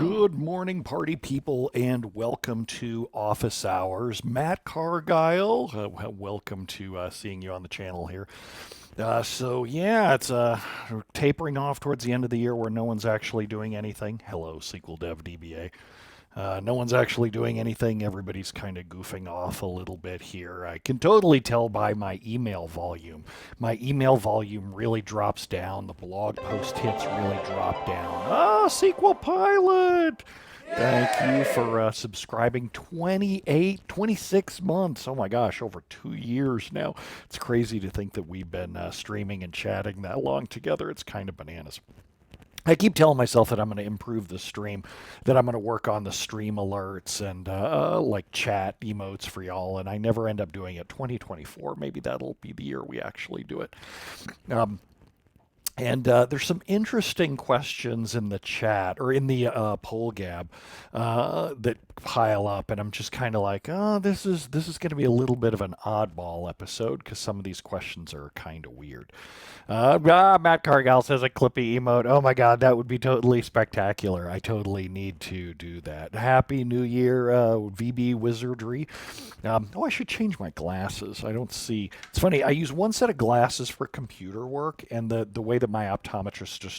Good morning, party people, and welcome to Office Hours. Matt Cargile, welcome to seeing you on the channel here. It's tapering off towards the end of the year where no one's actually doing anything. Hello, SQL Dev DBA. No one's actually doing anything. Everybody's kind of goofing off a little bit here. I can totally tell by my email volume. My email volume really drops down. The blog post hits really drop down. Ah, SQL Pilot! Thank you for subscribing. 26 months. Oh my gosh, over 2 years now. It's crazy to think that we've been streaming and chatting that long together. It's kind of bananas. I keep telling myself that I'm going to improve the stream, that I'm going to work on the stream alerts and like chat emotes for y'all, and I never end up doing it. 2024, maybe that'll be the year we actually do it. And there's some interesting questions in the chat or in the poll gab that pile up, and I'm just kind of like, oh, this is going to be a little bit of an oddball episode because some of these questions are kind of weird. Matt Cargill says a Clippy emote. Oh my God, that would be totally spectacular. I totally need to do that. Happy New Year, VB Wizardry. I should change my glasses. I don't see. It's funny. I use one set of glasses for computer work, and the way that my optometrist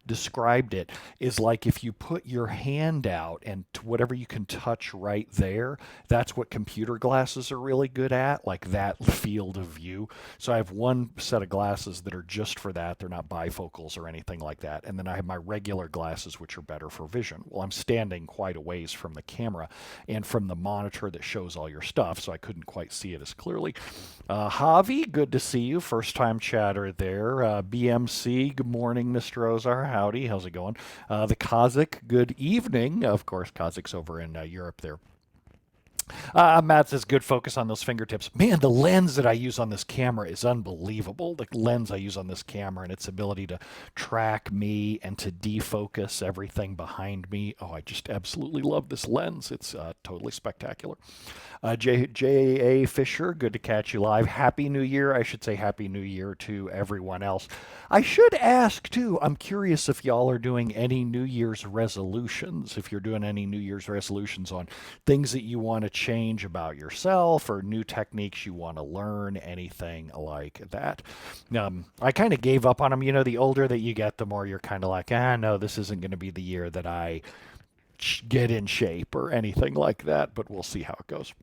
described it is like if you put your hand out and whatever you can touch right there, that's what computer glasses are really good at, like that field of view. So I have one set of glasses that are just for that. They're not bifocals or anything like that. And then I have my regular glasses, which are better for vision. Well, I'm standing quite a ways from the camera and from the monitor that shows all your stuff, so I couldn't quite see it as clearly. Javi, good to see you. First time chatter there. BMC, good morning, Mr. Ozar. Howdy, how's it going? The Kazakh, good evening. Of course, Kazakh's over in Europe there. Matt says, good focus on those fingertips. Man, the lens that I use on this camera is unbelievable. The lens I use on this camera and its ability to track me and to defocus everything behind me. Oh, I just absolutely love this lens. It's totally spectacular. J.A. Fisher, good to catch you live. Happy New Year. I should say Happy New Year to everyone else. I should ask, too, I'm curious if y'all are doing any New Year's resolutions, if you're doing any New Year's resolutions on things that you want to change about yourself or new techniques you want to learn, anything like that. I kind of gave up on them. You know, the older that you get, the more you're kind of like, no, this isn't going to be the year that I get in shape or anything like that, but we'll see how it goes.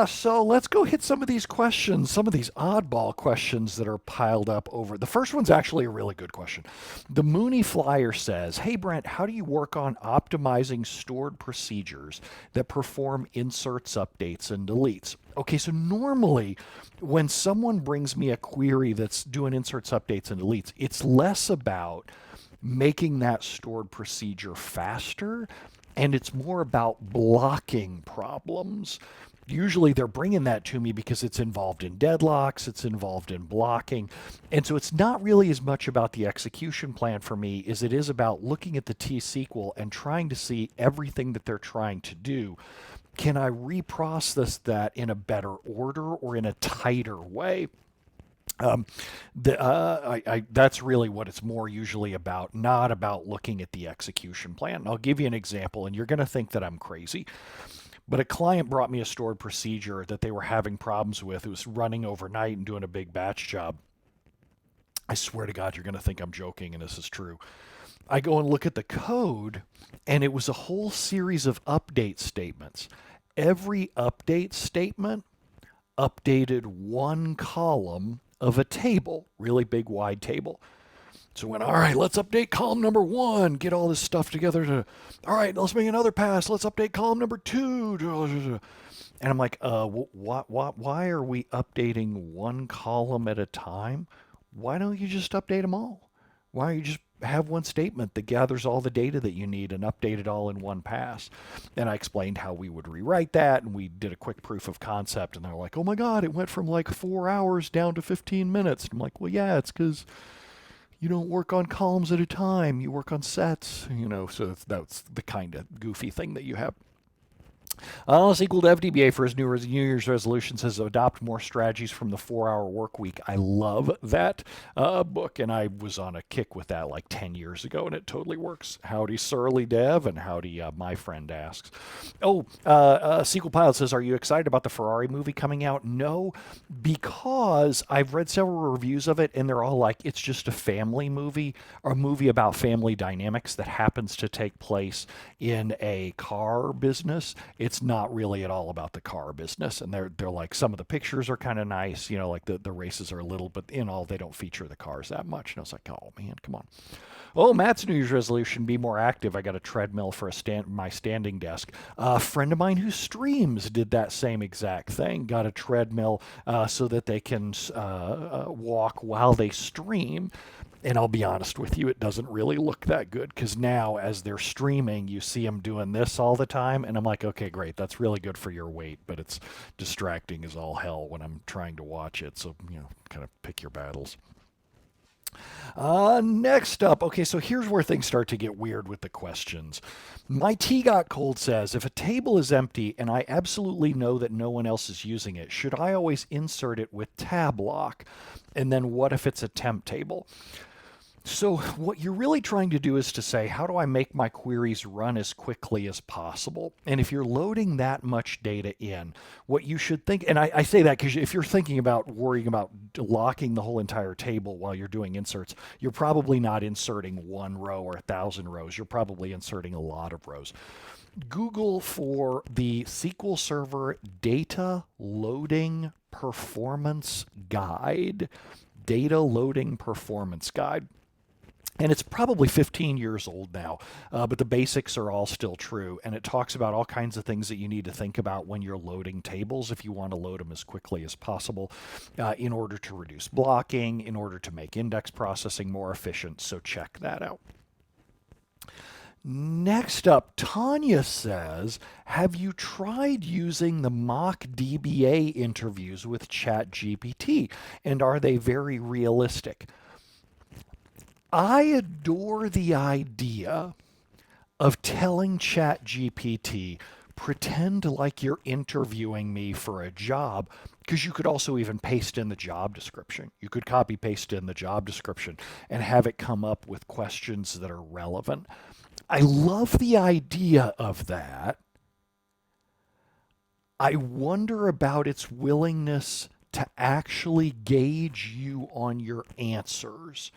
So let's go hit some of these questions, some of these oddball questions that are piled up over. The first one's actually a really good question. TheMooneyFlyer says, hey Brent, how do you work on optimizing stored procedures that perform inserts, updates, and deletes? Okay, so normally when someone brings me a query that's doing inserts, updates, and deletes, it's less about making that stored procedure faster, and it's more about blocking problems. Usually they're bringing that to me because it's involved in deadlocks, it's involved in blocking. And so it's not really as much about the execution plan for me as it is about looking at the T-SQL and trying to see everything that they're trying to do. Can I reprocess that in a better order or in a tighter way? That's really what it's more usually about, not about looking at the execution plan. And I'll give you an example, and you're going to think that I'm crazy. But a client brought me a stored procedure that they were having problems with. It was running overnight and doing a big batch job. I swear to God, you're going to think I'm joking, and this is true. I go and look at the code, and it was a whole series of update statements. Every update statement updated one column of a table, really big, wide table. So when, all right, let's update column number 1, get all this stuff together all right, let's make another pass, let's update column number 2. And I'm like, why are we updating one column at a time? Why don't you just update them all? Why don't you just have one statement that gathers all the data that you need and update it all in one pass? And I explained how we would rewrite that, and we did a quick proof of concept, and they're like, oh my God, it went from like 4 hours down to 15 minutes. And I'm like, well, yeah, it's because you don't work on columns at a time. You work on sets, so that's the kind of goofy thing that you have. SQL Dev DBA for his New Year's resolution says adopt more strategies from the 4-hour work week. I love that book, and I was on a kick with that like 10 years ago, and it totally works. Howdy, Surly Dev, and howdy, my friend asks. SQL Pilot says, are you excited about the Ferrari movie coming out? No, because I've read several reviews of it, and they're all like, it's just a family movie, or a movie about family dynamics that happens to take place in a car business. It's not really at all about the car business, and they're like, some of the pictures are kind of nice, like the races are a little, but in all they don't feature the cars that much. And I was like, oh man, come on. Oh, Matt's New Year's resolution: be more active. I got a treadmill for my standing desk. A friend of mine who streams did that same exact thing. Got a treadmill so that they can walk while they stream. And I'll be honest with you, it doesn't really look that good, because now as they're streaming, you see them doing this all the time. And I'm like, okay, great. That's really good for your weight, but it's distracting as all hell when I'm trying to watch it. So, kind of pick your battles. Next up, okay, so here's where things start to get weird with the questions. MyTeaGotCold says, if a table is empty and I absolutely know that no one else is using it, should I always insert it with TABLOCK? And then what if it's a temp table? So what you're really trying to do is to say, how do I make my queries run as quickly as possible? And if you're loading that much data in, what you should think, and I say that because if you're thinking about worrying about locking the whole entire table while you're doing inserts, you're probably not inserting one row or 1,000 rows. You're probably inserting a lot of rows. Google for the SQL Server Data Loading Performance Guide. Data Loading Performance Guide. And it's probably 15 years old now, but the basics are all still true. And it talks about all kinds of things that you need to think about when you're loading tables if you want to load them as quickly as possible in order to reduce blocking, in order to make index processing more efficient. So check that out. Next up, Tonia says, have you tried using the mock DBA interviews with ChatGPT? And are they very realistic? I adore the idea of telling ChatGPT, pretend like you're interviewing me for a job, because you could also even paste in the job description. You could copy paste in the job description and have it come up with questions that are relevant. I love the idea of that. I wonder about its willingness to actually gauge you on your answers.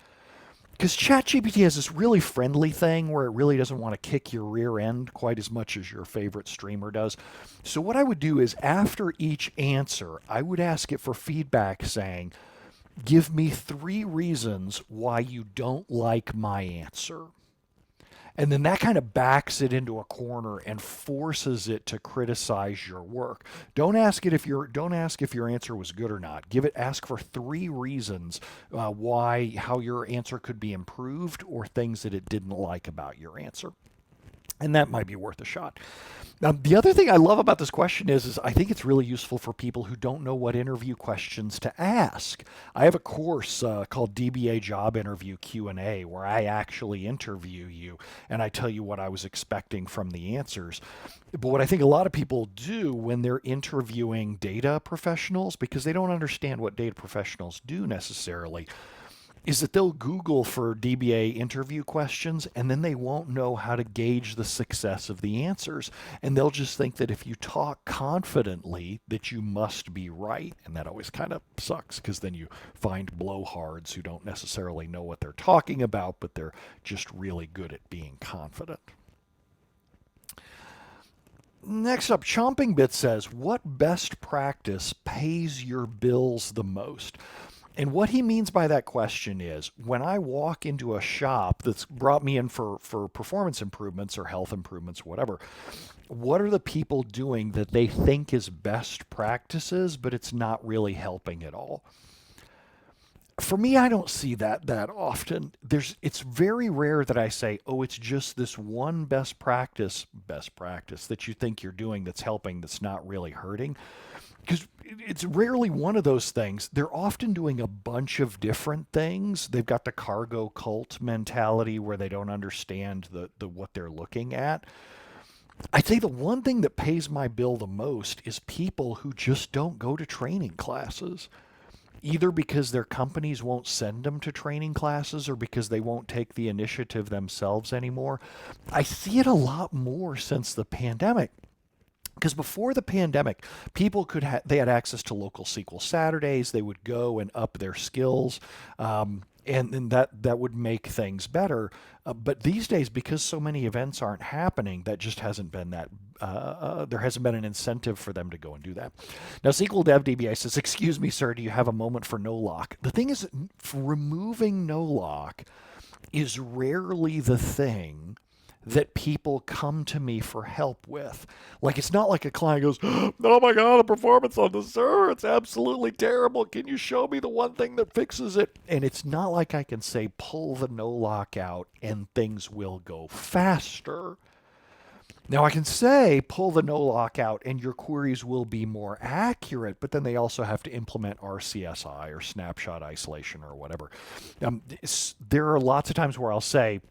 Because ChatGPT has this really friendly thing where it really doesn't want to kick your rear end quite as much as your favorite streamer does. So what I would do is after each answer, I would ask it for feedback saying, give me 3 reasons why you don't like my answer. And then that kind of backs it into a corner and forces it to criticize your work. Don't ask if your answer was good or not. Ask for 3 reasons how your answer could be improved, or things that it didn't like about your answer. And that might be worth a shot. Now, the other thing I love about this question is I think it's really useful for people who don't know what interview questions to ask. I have a course called DBA Job Interview Q&A where I actually interview you and I tell you what I was expecting from the answers. But what I think a lot of people do when they're interviewing data professionals, because they don't understand what data professionals do necessarily, is that they'll Google for DBA interview questions and then they won't know how to gauge the success of the answers. And they'll just think that if you talk confidently that you must be right. And that always kind of sucks, because then you find blowhards who don't necessarily know what they're talking about, but they're just really good at being confident. Next up, ChompingBits says, what best practice pays your bills the most? And what he means by that question is, when I walk into a shop that's brought me in for performance improvements or health improvements, whatever, what are the people doing that they think is best practices, but it's not really helping at all? For me, I don't see that often. It's very rare that I say, oh, it's just this one best practice that you think you're doing that's helping, that's not really hurting. Because it's rarely one of those things. They're often doing a bunch of different things. They've got the cargo cult mentality where they don't understand the what they're looking at. I'd say the one thing that pays my bill the most is people who just don't go to training classes, either because their companies won't send them to training classes or because they won't take the initiative themselves anymore. I see it a lot more since the pandemic. Because before the pandemic, people they had access to local SQL Saturdays. They would go and up their skills, and that would make things better. But these days, because so many events aren't happening, that just hasn't been that. There hasn't been an incentive for them to go and do that. Now, SQL Dev DBA says, "Excuse me, sir, do you have a moment for no lock?" The thing is, removing no lock is rarely the thing that people come to me for help with. Like, it's not like a client goes, "Oh my God, the performance on the server, it's absolutely terrible. Can you show me the one thing that fixes it?" And it's not like I can say, pull the no lock out and things will go faster. Now, I can say, pull the no lock out and your queries will be more accurate, but then they also have to implement RCSI or snapshot isolation or whatever. There are lots of times where I'll say,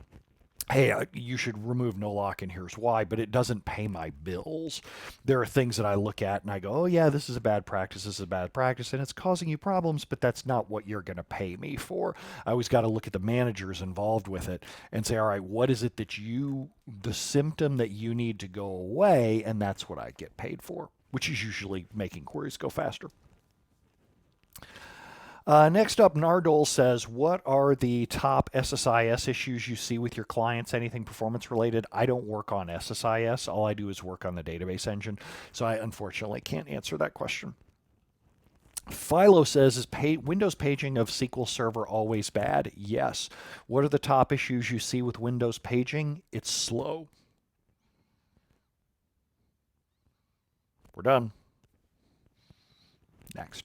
"Hey, you should remove no lock and here's why," but it doesn't pay my bills. There are things that I look at and I go, "Oh yeah, this is a bad practice, this is a bad practice, and it's causing you problems, but that's not what you're going to pay me for." I always got to look at the managers involved with it and say, "All right, what is it the symptom that you need to go away?" And that's what I get paid for, which is usually making queries go faster. Next up, Nardole says, "What are the top SSIS issues you see with your clients? Anything performance related?" I don't work on SSIS. All I do is work on the database engine. So I unfortunately can't answer that question. Philo says, "Is Windows paging of SQL Server always bad?" Yes. What are the top issues you see with Windows paging? It's slow. We're done. Next.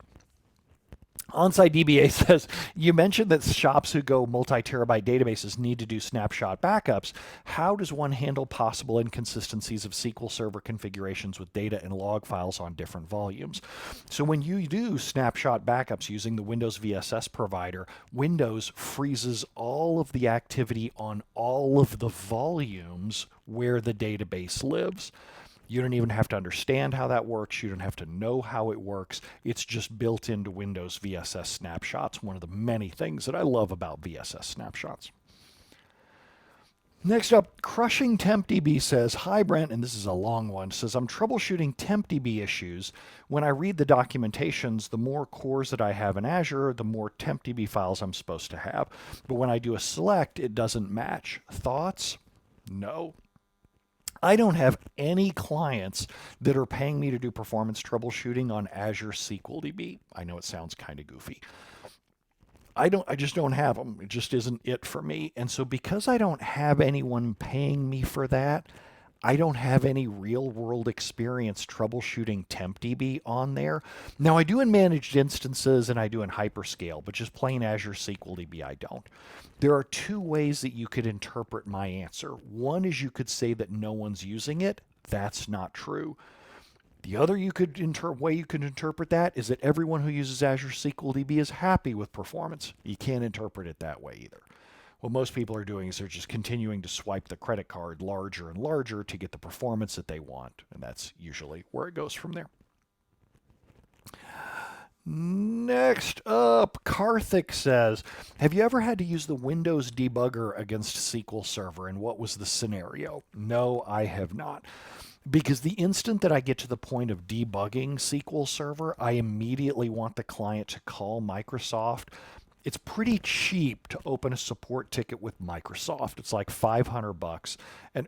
OnSiteDBA says, "You mentioned that shops who go multi-terabyte databases need to do snapshot backups. How does one handle possible inconsistencies of SQL Server configurations with data and log files on different volumes?" So when you do snapshot backups using the Windows VSS provider, Windows freezes all of the activity on all of the volumes where the database lives. You don't even have to understand how that works. You don't have to know how it works. It's just built into Windows VSS snapshots, one of the many things that I love about VSS snapshots. Next up, crushingtempdb says, "Hi Brent," and this is a long one, says, "I'm troubleshooting tempdb issues. When I read the documentations, the more cores that I have in Azure, the more tempdb files I'm supposed to have. But when I do a select, it doesn't match. Thoughts?" No. I don't have any clients that are paying me to do performance troubleshooting on Azure SQL DB. I know it sounds kind of goofy. I just don't have them. It just isn't it for me. And so because I don't have anyone paying me for that, I don't have any real world experience troubleshooting tempdb on there. Now I do in managed instances and I do in hyperscale, but just plain Azure SQL DB I don't. There are two ways that you could interpret my answer. One is you could say that no one's using it. That's not true. The other way you could interpret that is that everyone who uses Azure SQL DB is happy with performance. You can't interpret it that way either. What most people are doing is they're just continuing to swipe the credit card larger and larger to get the performance that they want, and that's usually where it goes from there. Next up, Karthik says, "Have you ever had to use the Windows debugger against SQL Server, and what was the scenario?" No, I have not. Because the instant that I get to the point of debugging SQL Server, I immediately want the client to call Microsoft. It's pretty cheap to open a support ticket with Microsoft. It's like $500, and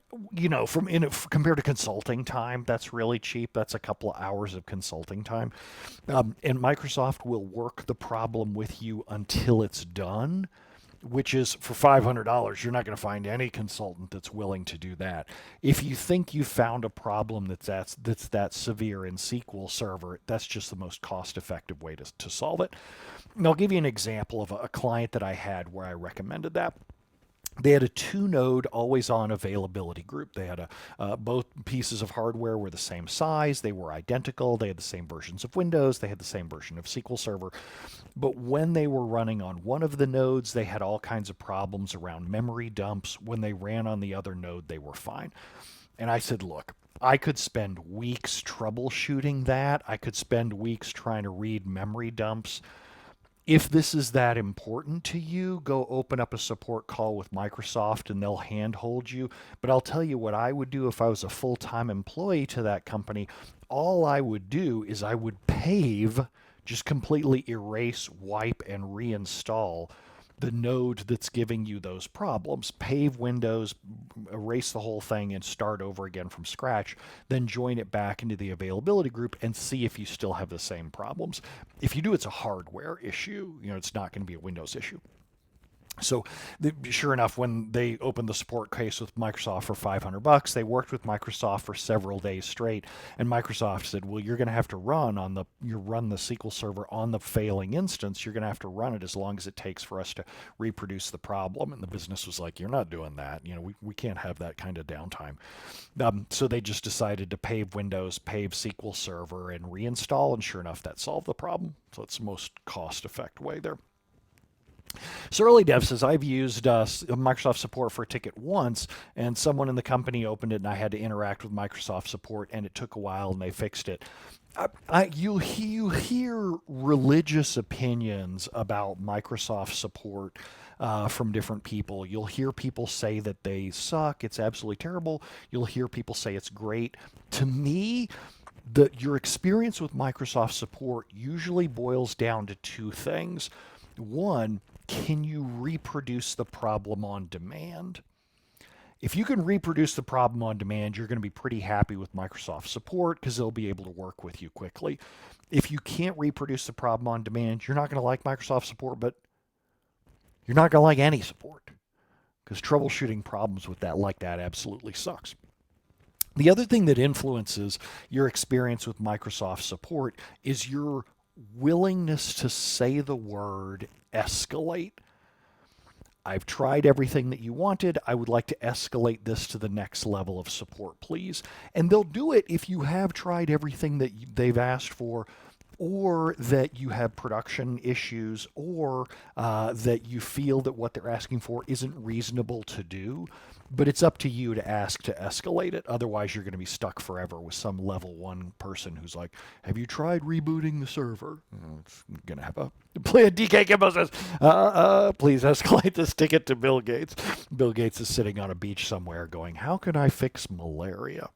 compared to consulting time, that's really cheap. That's a couple of hours of consulting time, and Microsoft will work the problem with you until it's done. Which is for $500, you're not going to find any consultant that's willing to do that. If you think you found a problem that's that severe in SQL Server, that's just the most cost-effective way to solve it. And I'll give you an example of a client that I had where I recommended that. They had a 2-node always-on availability group. They had both pieces of hardware were the same size. They were identical. They had the same versions of Windows. They had the same version of SQL Server. But when they were running on one of the nodes, they had all kinds of problems around memory dumps. When they ran on the other node, they were fine. And I said, look, I could spend weeks troubleshooting that. I could spend weeks trying to read memory dumps. If this is that important to you, go open up a support call with Microsoft and they'll handhold you. But I'll tell you what I would do if I was a full-time employee to that company. All I would do is I would pave, just completely erase, wipe, and reinstall the node that's giving you those problems. Pave Windows, erase the whole thing, and start over again from scratch. Then join it back into the availability group and see if you still have the same problems. If you do, it's a hardware issue. It's not going to be a Windows issue. So sure enough, when they opened the support case with Microsoft for $500, they worked with Microsoft for several days straight, and Microsoft said, well, you're going to have to run the SQL Server on the failing instance. You're going to have to run it as long as it takes for us to reproduce the problem. And the business was like, you're not doing that. We can't have that kind of downtime. So they just decided to pave Windows, pave SQL Server, and reinstall, and sure enough, that solved the problem. So it's the most cost-effective way there. So Early Dev says, I've used Microsoft support for a ticket once, and someone in the company opened it, and I had to interact with Microsoft support, and it took a while, and they fixed it. You hear religious opinions about Microsoft support from different people. You'll hear people say that they suck, it's absolutely terrible. You'll hear people say it's great. To me, your experience with Microsoft support usually boils down to two things. One, can you reproduce the problem on demand? If you can reproduce the problem on demand, you're going to be pretty happy with Microsoft support because they'll be able to work with you quickly. If you can't reproduce the problem on demand, you're not going to like Microsoft support, but you're not going to like any support because troubleshooting problems with that like that absolutely sucks. The other thing that influences your experience with Microsoft support is your willingness to say the word escalate. I've tried everything that you wanted. I would like to escalate this to the next level of support, please. And they'll do it if you have tried everything that they've asked for, or that you have production issues, or that you feel that what they're asking for isn't reasonable to do. But it's up to you to ask to escalate it. Otherwise, you're going to be stuck forever with some level 1 person who's like, have you tried rebooting the server? It's going to have a DK Kimbo says, please escalate this ticket to Bill Gates. Bill Gates is sitting on a beach somewhere going, how can I fix malaria?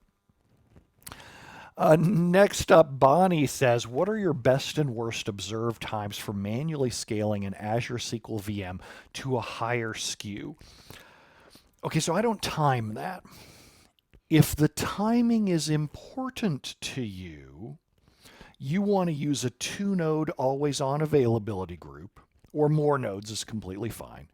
Next up, Bonnie says, what are your best and worst observed times for manually scaling an Azure SQL VM to a higher SKU? Okay, so I don't time that. If the timing is important to you, you want to use a 2-node always-on availability group, or more nodes is completely fine.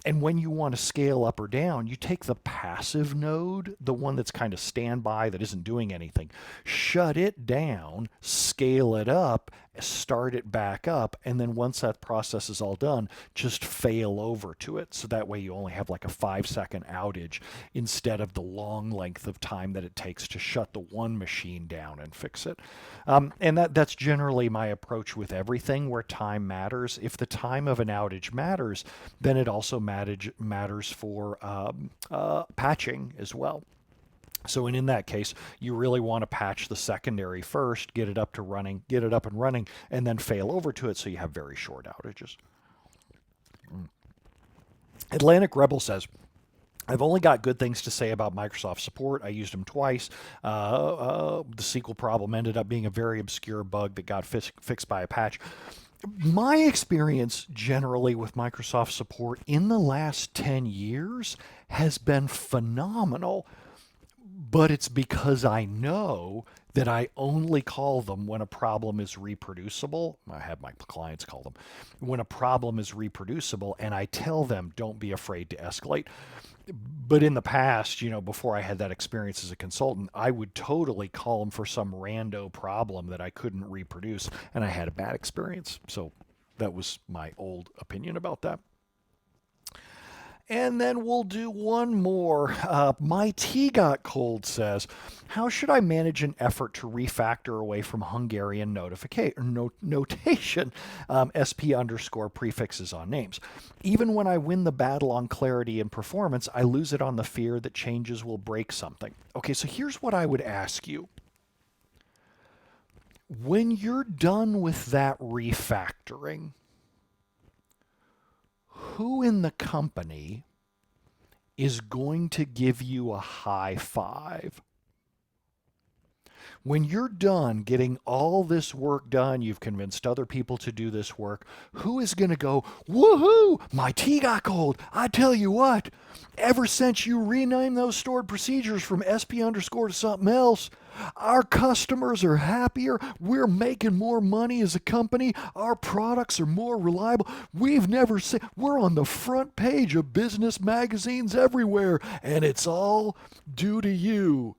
And when you want to scale up or down, you take the passive node, the one that's kind of standby that isn't doing anything, shut it down, scale it up, start it back up, and then once that process is all done, just fail over to it. So that way you only have like a 5-second outage instead of the long length of time that it takes to shut the one machine down and fix it. And that's generally my approach with everything where time matters. If the time of an outage matters, then it also matters for patching as well. So in that case, you really want to patch the secondary first, get it up and running, and then fail over to it so you have very short outages. Atlantic Rebel says, I've only got good things to say about Microsoft support. I used them twice. The SQL problem ended up being a very obscure bug that got fixed by a patch. My experience generally with Microsoft support in the last 10 years has been phenomenal. But it's because I know that I only call them when a problem is reproducible. I have my clients call them when a problem is reproducible, and I tell them, don't be afraid to escalate. But in the past, before I had that experience as a consultant, I would totally call them for some rando problem that I couldn't reproduce, and I had a bad experience. So that was my old opinion about that. And then we'll do one more. MyTeaGotCold says, how should I manage an effort to refactor away from Hungarian notation, SP underscore prefixes on names? Even when I win the battle on clarity and performance, I lose it on the fear that changes will break something. Okay, so here's what I would ask you. When you're done with that refactoring, who in the company is going to give you a high five? When you're done getting all this work done, you've convinced other people to do this work, who is going to go, woohoo, my tea got cold. I tell you what, ever since you renamed those stored procedures from SP underscore to something else, our customers are happier. We're making more money as a company. Our products are more reliable. We've never seen, we're on the front page of business magazines everywhere, and it's all due to you.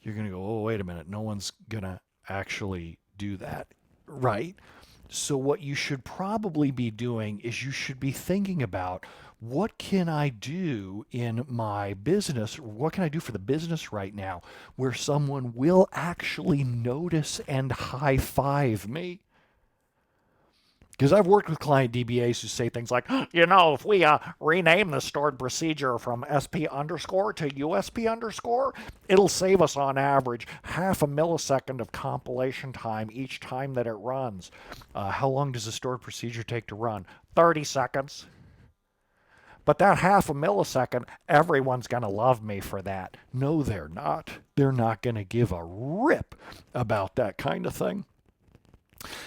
You're going to go, oh, wait a minute. No one's going to actually do that, right? So what you should probably be doing is you should be thinking about, what can I do in my business? What can I do for the business right now where someone will actually notice and high five me? Because I've worked with client DBAs who say things like, if we rename the stored procedure from SP underscore to USP underscore, it'll save us on average half a millisecond of compilation time each time that it runs. How long does a stored procedure take to run? 30 seconds. But that half a millisecond, everyone's going to love me for that. No, they're not. They're not going to give a rip about that kind of thing.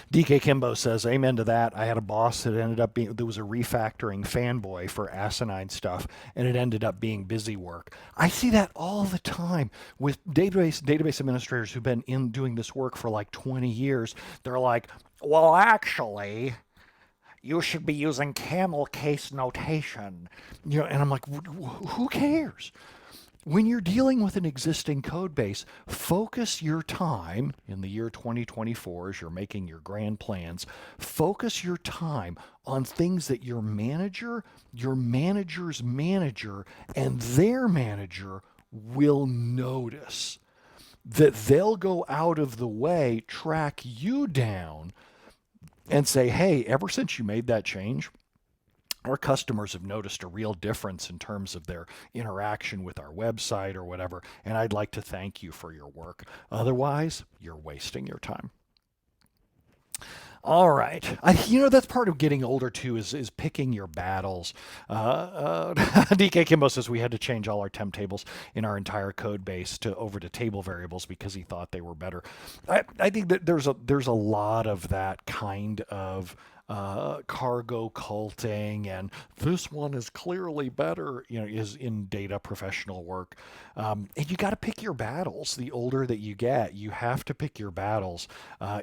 DK Kimbo says, amen to that. I had a boss that ended up being, there was a refactoring fanboy for asinine stuff, and it ended up being busy work. I see that all the time with database administrators who've been in doing this work for like 20 years. They're like, well, actually, you should be using camel case notation. And I'm like, who cares? When you're dealing with an existing code base, focus your time in the year 2024 as you're making your grand plans. Focus your time on things that your manager, your manager's manager, and their manager will notice. That they'll go out of the way, track you down, and say, hey, ever since you made that change, our customers have noticed a real difference in terms of their interaction with our website or whatever, and I'd like to thank you for your work. Otherwise, you're wasting your time. All right. That's part of getting older too, is picking your battles. DK Kimbo says we had to change all our temp tables in our entire code base over to table variables because he thought they were better. I think that there's a lot of that kind of cargo culting, and this one is clearly better, is in data professional work. And you got to pick your battles. The older that you get, you have to pick your battles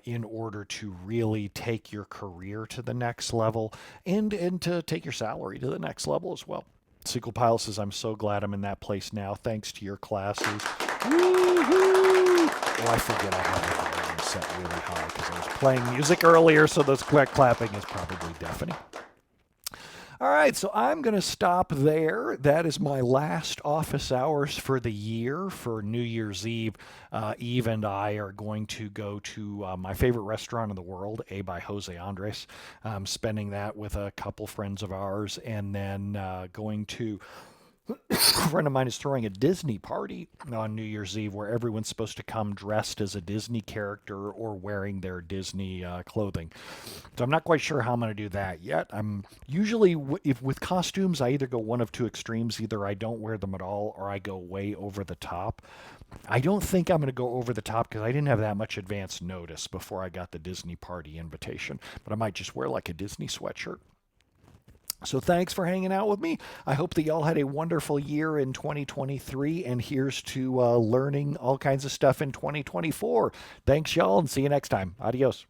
in order to really take your career to the next level and to take your salary to the next level as well. SQL Pile says, I'm so glad I'm in that place now thanks to your classes. Woo-hoo! Oh, I forget I have the volume set really high because I was playing music earlier, so those quick clapping is probably deafening. All right, so I'm going to stop there. That is my last office hours for the year. For New Year's Eve, Eve and I are going to go to my favorite restaurant in the world, A by Jose Andres. Spending that with a couple friends of ours, and then going to... A friend of mine is throwing a Disney party on New Year's Eve where everyone's supposed to come dressed as a Disney character or wearing their Disney clothing. So I'm not quite sure how I'm going to do that yet. I'm usually, if with costumes, I either go one of two extremes. Either I don't wear them at all or I go way over the top. I don't think I'm going to go over the top because I didn't have that much advance notice before I got the Disney party invitation. But I might just wear like a Disney sweatshirt. So thanks for hanging out with me. I hope that y'all had a wonderful year in 2023, and here's to learning all kinds of stuff in 2024. Thanks, y'all, and see you next time. Adios.